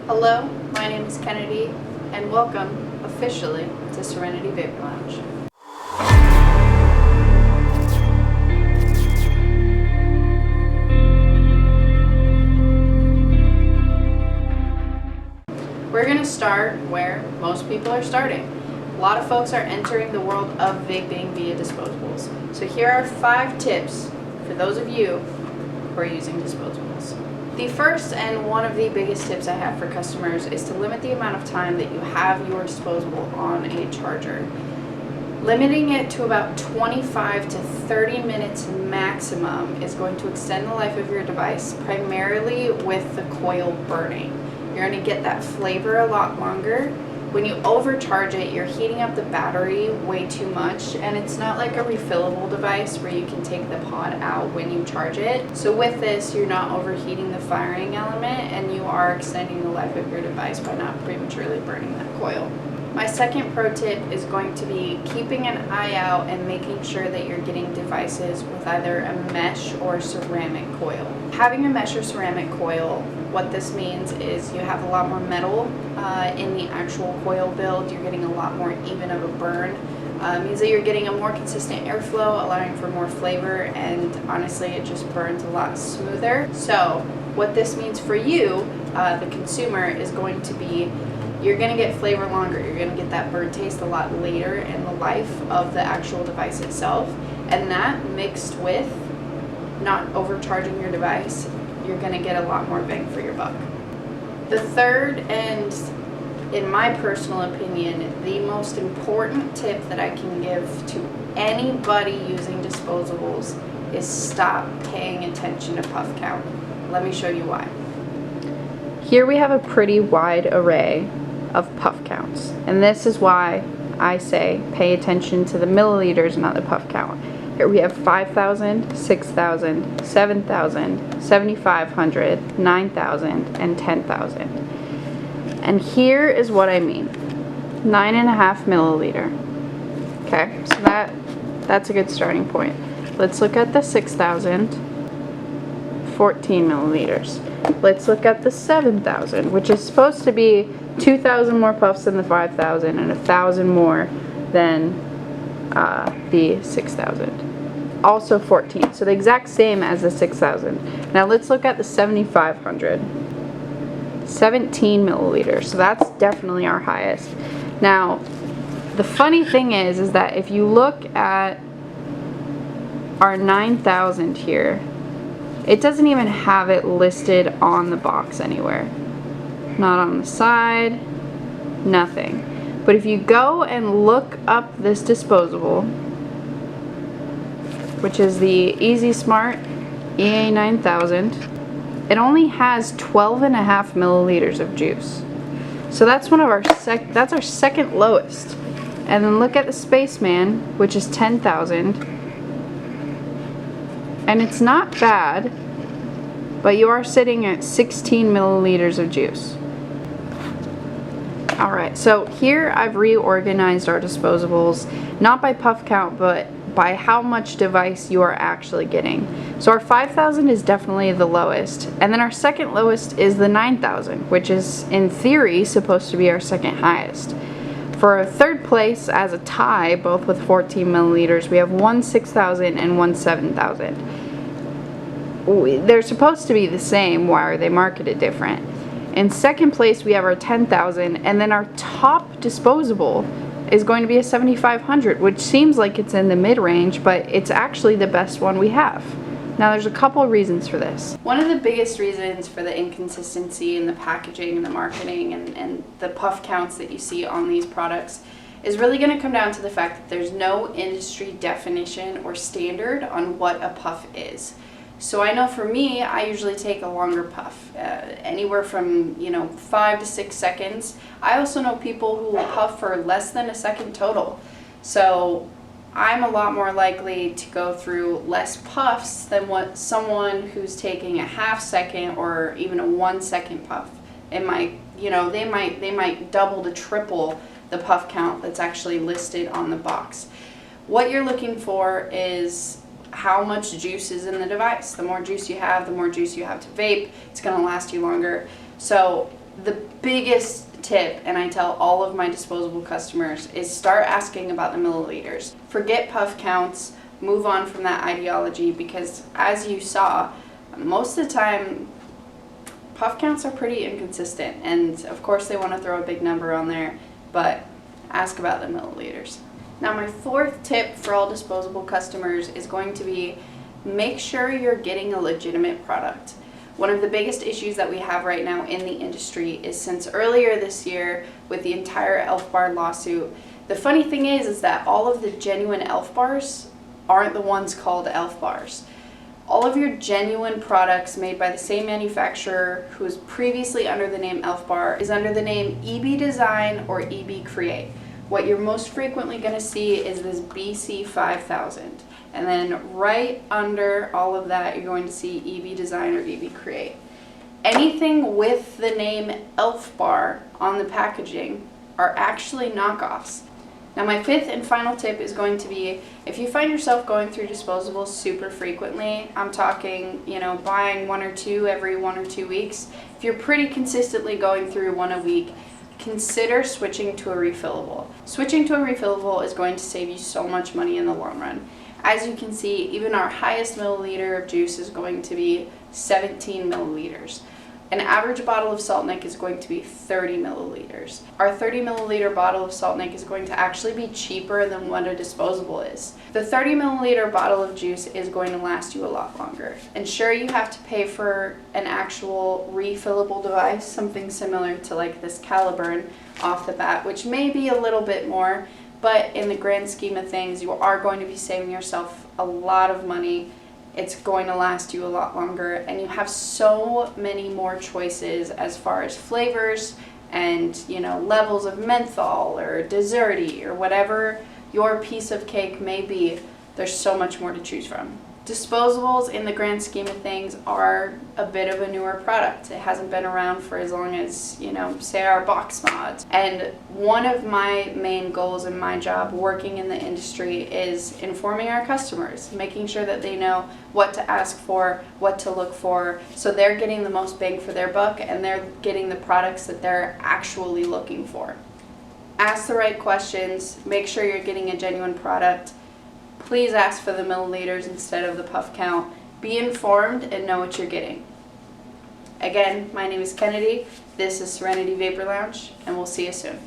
Hello, my name is Kennedy, and welcome, officially, to Serenity Vapor Lounge. We're going to start where most people are starting. A lot of folks are entering the world of vaping via disposables. So here are 5 tips for those of you who are using disposables. The first and one of the biggest tips I have for customers is to limit the amount of time that you have your disposable on a charger. Limiting it to about 25 to 30 minutes maximum is going to extend the life of your device, primarily with the coil burning. You're going to get that flavor a lot longer. When you overcharge it, you're heating up the battery way too much, and it's not like a refillable device where you can take the pod out when you charge it. So with this, you're not overheating the firing element, and you are extending the life of your device by not prematurely burning that coil. My second pro tip is going to be keeping an eye out and making sure that you're getting devices with either a mesh or ceramic coil. Having a mesh or ceramic coil, what this means is you have a lot more metal in the actual coil build. You're getting a lot more even of a burn. It means that you're getting a more consistent airflow, allowing for more flavor, and honestly it just burns a lot smoother. So what this means for you, the consumer, is going to be you're going to get flavor longer. You're going to get that burnt taste a lot later in the life of the actual device itself. And that, mixed with not overcharging your device, you're going to get a lot more bang for your buck. The third, and in my personal opinion, the most important tip that I can give to anybody using disposables is stop paying attention to puff count. Let me show you why. Here we have a pretty wide array of puff counts, and this is why I say pay attention to the milliliters, not the puff count. Here we have 5,000, 6,000, 7,000, 7,500, 9,000, and 10,000. And here is what I mean. 9.5 milliliter. Okay, so that's a good starting point. Let's look at the 6,000, 14 milliliters. Let's look at the 7,000, which is supposed to be 2,000 more puffs than the 5,000 and 1,000 more than the 6,000. Also 14, so the exact same as the 6,000. Now let's look at the 7,500. 17 milliliters, so that's definitely our highest. Now, the funny thing is that if you look at our 9,000 here, it doesn't even have it listed on the box anywhere. Not on the side, nothing. But if you go and look up this disposable, which is the Easy Smart EA 9000, it only has 12.5 milliliters of juice. So that's one of our that's our second lowest. And then look at the Spaceman, which is 10,000. And it's not bad, but you are sitting at 16 milliliters of juice. Alright, so here I've reorganized our disposables, not by puff count, but by how much device you are actually getting. So our 5,000 is definitely the lowest, and then our second lowest is the 9,000, which is in theory supposed to be our second highest. For a third place, as a tie, both with 14 milliliters, we have one 6,000 and one 7,000. They're supposed to be the same. Why are they marketed different? In second place, we have our 10,000, and then our top disposable is going to be a 7,500, which seems like it's in the mid-range, but it's actually the best one we have. Now, there's a couple reasons for this. One of the biggest reasons for the inconsistency in the packaging and the marketing and the puff counts that you see on these products is really going to come down to the fact that there's no industry definition or standard on what a puff is. So I know for me, I usually take a longer puff, anywhere from 5 to 6 seconds. I also know people who will puff for less than a second total. So I'm a lot more likely to go through less puffs than what someone who's taking a half second or even a 1 second puff. It might, they might double to triple the puff count that's actually listed on the box. What you're looking for is how much juice is in the device. The more juice you have, the more juice you have to vape. It's going to last you longer. So The biggest tip, and I tell all of my disposable customers, is start asking about the milliliters. Forget puff counts, move on from that ideology, because as you saw, most of the time puff counts are pretty inconsistent, and of course they want to throw a big number on there, but ask about the milliliters. Now my fourth tip for all disposable customers is going to be make sure you're getting a legitimate product. One of the biggest issues that we have right now in the industry is since earlier this year with the entire Elf Bar lawsuit, the funny thing is that all of the genuine Elf Bars aren't the ones called Elf Bars. All of your genuine products made by the same manufacturer who was previously under the name Elf Bar is under the name EB Design or EB Create. What you're most frequently going to see is this BC 5000. And then right under all of that, you're going to see EB Design or EB Create. Anything with the name Elf Bar on the packaging are actually knockoffs. Now my fifth and final tip is going to be, if you find yourself going through disposables super frequently, I'm talking, buying one or two every 1 or 2 weeks. If you're pretty consistently going through one a week, consider switching to a refillable. Switching to a refillable is going to save you so much money in the long run. As you can see, even our highest milliliter of juice is going to be 17 milliliters. An average bottle of Salt Nick is going to be 30 milliliters. Our 30 milliliter bottle of Salt Nick is going to actually be cheaper than what a disposable is. The 30 milliliter bottle of juice is going to last you a lot longer. And sure, you have to pay for an actual refillable device, something similar to like this Caliburn off the bat, which may be a little bit more, but in the grand scheme of things, you are going to be saving yourself a lot of money. It's going to last you a lot longer, and you have so many more choices as far as flavors and levels of menthol or desserty or whatever your piece of cake may be. There's so much more to choose from. Disposables in the grand scheme of things are a bit of a newer product. It hasn't been around for as long as, say our box mods. And one of my main goals in my job working in the industry is informing our customers, making sure that they know what to ask for, what to look for, so they're getting the most bang for their buck and they're getting the products that they're actually looking for. Ask the right questions, make sure you're getting a genuine product. Please ask for the milliliters instead of the puff count. Be informed and know what you're getting. Again, my name is Kennedy. This is Serenity Vapor Lounge, and we'll see you soon.